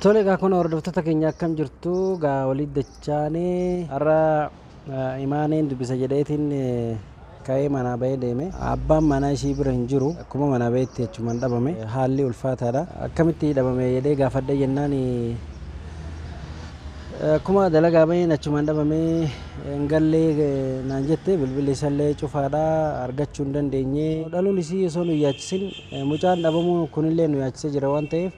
Tole egaa kun hordoftoota keenya akkam jirtu egaa walitti dachaanee har'a imaaneen dubbisa jedheetiin ka'ee manaa bahee deeme. Abbaan manaa ishii bira hin jiru akkuma manaa baheetti jechumaan dhabame haalli ulfaataadha. Akkamitti dhabame jedhee gaafadhe jennaan akkuma dalagaa baheen achumaan dhabamee hin gallee naan jette bilbilli isallee cufaadha argachuu hin dandeenye. Dhaluun isii osoo nu yaachisin mucaan dhabamuu kunillee nu yaachisee jira waan ta'eef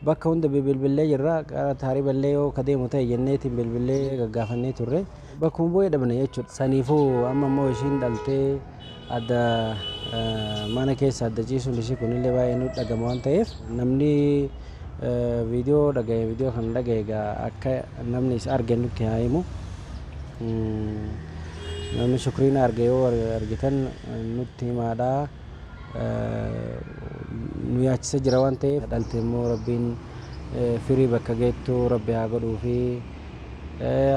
bakka hunda bilbilee jirra tarii ballee yoo kadeemu ta'e jenneetiin bilbilee gaggaafannee turre bakkuma bu'ee dhabne jechuudha. Saniifuu amma immoo ishiin dhaltee adda mana keessa adda ciisuun ishii kunillee baay'ee nu dhagama waan ta'eef namni viidiyoo dhagaye viidiyoo kan dhagaye egaa akka namni isa arge nutti haa himu. Namni Shukriina arge yoo argitan nutti himaadha. Nu yaachisa jira waan ta'eef dhalte immoo rabbiin firii bakka geettu rabbi haa godhuu fi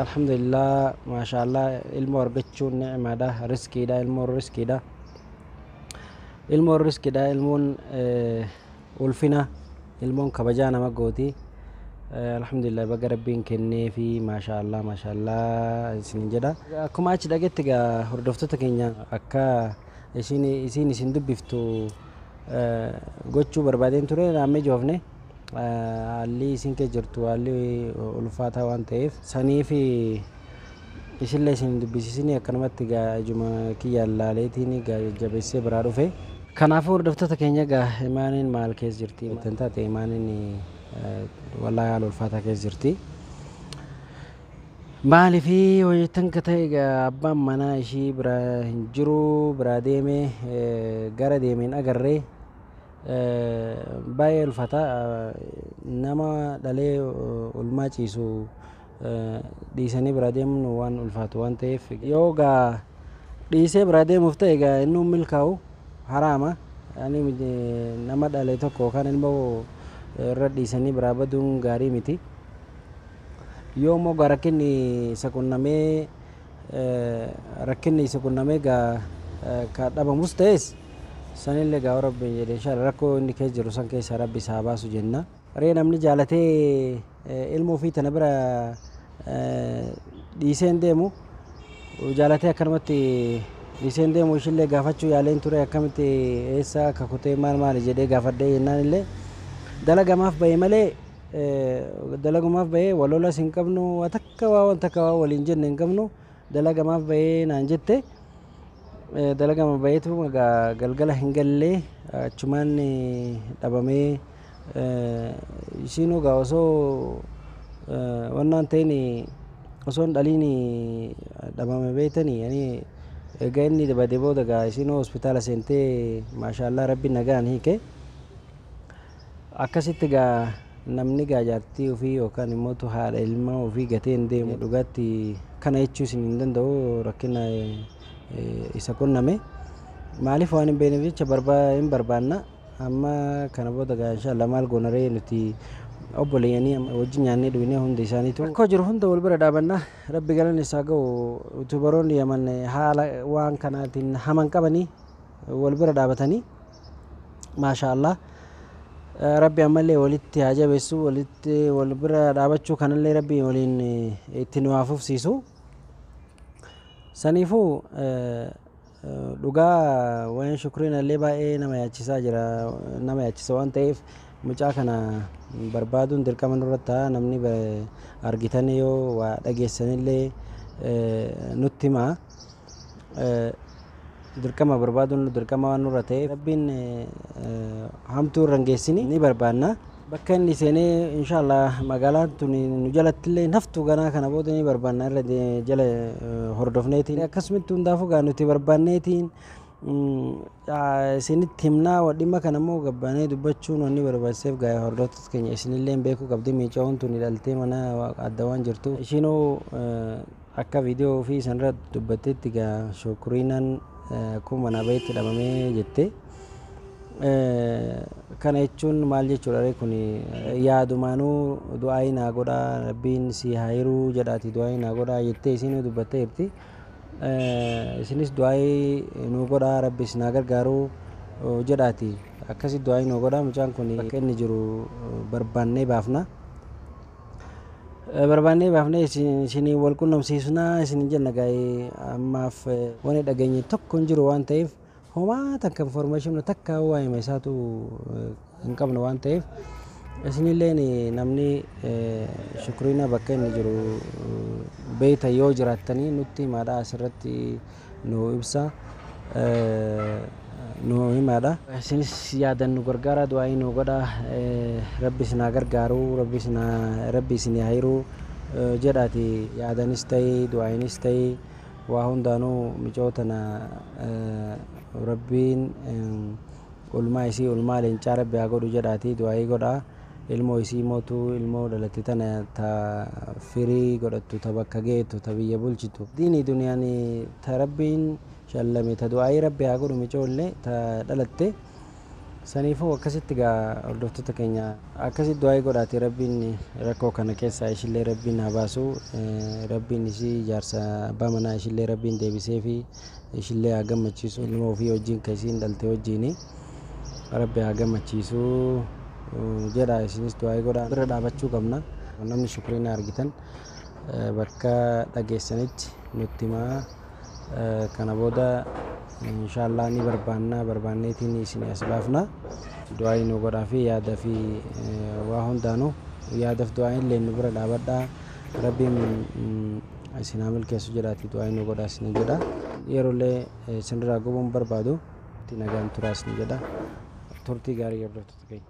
alhamdulillah maashaallah ilmoo argachuun ni'imaadha riskiidha ilmoon riskiidha ilmoon ulfina ilmoon kabajaa nama gooti alhamdulillah baga rabbiin kennee fi maashaallah isin jedha. Akkuma achi dhageetti egaa hordoftoota keenya akka isiin isin dubbiftu gochuu barbaadeen ture naannoo joofne haalli isin keessa jirtu haalli ulfaataa waan ta'eef sanii fi isinlee isin dubbisiisanii akkanumatti ijuma kiyyaan laaleetiin jabeessee biraa dhufe. Kanaafuu hordoftoota keenya egaa imaaniin maal keessa jirti kan taate imaaniin wallaahi haala ulfaataa keessa jirti. Maaliifi hojjetan ka ta'e egaa abbaan manaa ishii bira hin jiru biraa deemee gara deemeen agarree baay'ee ulfaata nama dhalee ulmaa ciisu dhiisanii biraa deemuun waan ulfaatu waan ta'eef yoo egaa dhiisee biraa deemuuf ta'e egaa inni milkaa'u haraama nama dhalee tokko yookaan ilmoo irra dhiisanii biraa baduun gaarii miti. Yoo immoo rakkinni isa qunnamee egaa ka dhabamus ta'es sanillee egaa rabbiin jedhee inshaalla rakkoo inni keessa jiru san keessa rabbi isaa baasu jenna. Ree namni jaalatee ilmoo ofii tana bira dhiiseen deemu jaalatee akkanumatti dhiiseen deemu ishillee gaafachuu yaaleen ture akkamitti eessa akka kutee maal jedhee gaafadhee jennaan illee dalagamaaf bahee malee dalagamaaf bahee wallolas hin qabnu watakka waa waliin jenne hin qabnu dalagamaaf bahee naan jette dalagama baheetu galgala hin gallee achumaan dhabamee ishiin egaa osoo wannaan ta'in osoo hin dhaliin dhabame beetanii egaa inni badee booda egaa ishiin hospitaala seentee maashaallah rabbi nagaan hiike akkasitti egaa namni jaartii ofii yookaan immoo haadha ilmaa ofii gatee hin deemu dhugaatti kana jechuu isin hin danda'u rakkina isa qunname maaliif waan hin beekneef jecha hin barbaanna amma kana booda egaa inshaalla maal goonaree nuti obboleeyyanii wajjin nyaannee dhugnee hundi isaaniitu rakkoo jiru hunda wal bira dhaabanna rabbi galanni isaa ga'u yuutuubaroonni yaman haala waan kanaatiin haman qabanii wal bira dhaabatanii maashaallah rabbi ammallee walitti haa jabeessu walitti wal bira dhaabachuu kanallee rabbi waliin itti nu haa fufsiisu. Saniifuu dhugaa waan Shukriinallee baay'ee nama yaachisa waan ta'eef mucaa kana barbaaduun dirqama nurratti ta'a namni argitan yoo waa dhageessanillee nutti himaa. Dirqama barbaaduun dirqama waan nurra ta'eef rabbiin hamtuu irra hin geessini ni barbaanna. Bakka inni seenee inshallah magaalaan tun nu jalattillee naftu ganaa kana booda ni barbaanna irra jala hordofneetiin akkasumitti hundaafuu gaa nuti barbaanneetiin isinitti himnaa dhimma kana immoo gabbaanee dubbachuun wanni barbaachiseef gaa hordoftoota keenya isinillee beekuu qabdi miicoon tun dhaltee mana adda waan jirtu ishiinoo akka viidiyoo ofii isanirra dubbatteetti gaa Shukriinaan akkuma mana baheetti dhabamee jette kana jechuun maal jechuudha kun yaadumaanuu du'aayi naa godhaa rabbiin si haa hiruu jedhaati du'aayi naa godhaa jettee isin dubbattee jirti isinis du'aayi nuu godhaa rabbi isin haa gargaaruu jedhaati akkasi du'aayi nuu godhaa mucaan kun bakka inni jiru barbaannee baafna barbaannee baafnee isinii wal qunnamsiisnaa isin jenna gaa'ee ammaaf waan dhageenye tokko hin jiru waan ta'eef homaa takka information takka waa'ee meesaatu hin qabne waan ta'eef isinilleen namni shukriina bakka inni jiru beeyta yoo jiraattanii nutti himaadha asirratti nu ibsa nu himaadha isinis yaadan nu gargaara du'aayi nu godha rabbi isinaa gargaaru rabbi isinii hayruu jedhaati yaadanis ta'e du'aayinis ta'e waa hundaanuu micootana rabbiin ulmaa isii ulmaa leencaa rabbi haa godhu jedhaati du'aayi godha ilmoo isii mootu ilmoo dhalate tana ta firii godhattu ta bakka geettu ta biyya bulchitu diinii duniyaan ta rabbiin shallame ta du'aayi rabbi haa godhu micoollee ta dhalatte saniifuu akkasitti gaa hordoftoota keenya akkasitti du'aayi godhaati rabbiin rakkoo kana keessaa ishillee rabbiin haa baasu rabbiin isii jaarsa abbaa manaa ishillee rabbiin deebisee fi ishillee haa gammachiisu ilmoo ofii wajjin ka isiin dhalte wajjiini rabbi haa gammachiisu jedha isinis du'aayi godhaa bira dhaabachuu qabna namni shukriina argitan bakka dhageessanitti nutti himaa kana booda inshallah ni barbaanneetiin isin as baafna du'aayi nu godhaa fi yaada fi waa hundaanuu yaadaaf du'aayin illee nu bira dhaabadhaa rabbiin isin haa milkeessu jedhaati du'aayi nu godhaa isin jedha yeroolee isinirraa gubuun barbaadu itti nagaan turaa isin jedha turtii gaarii hordoftoota keenya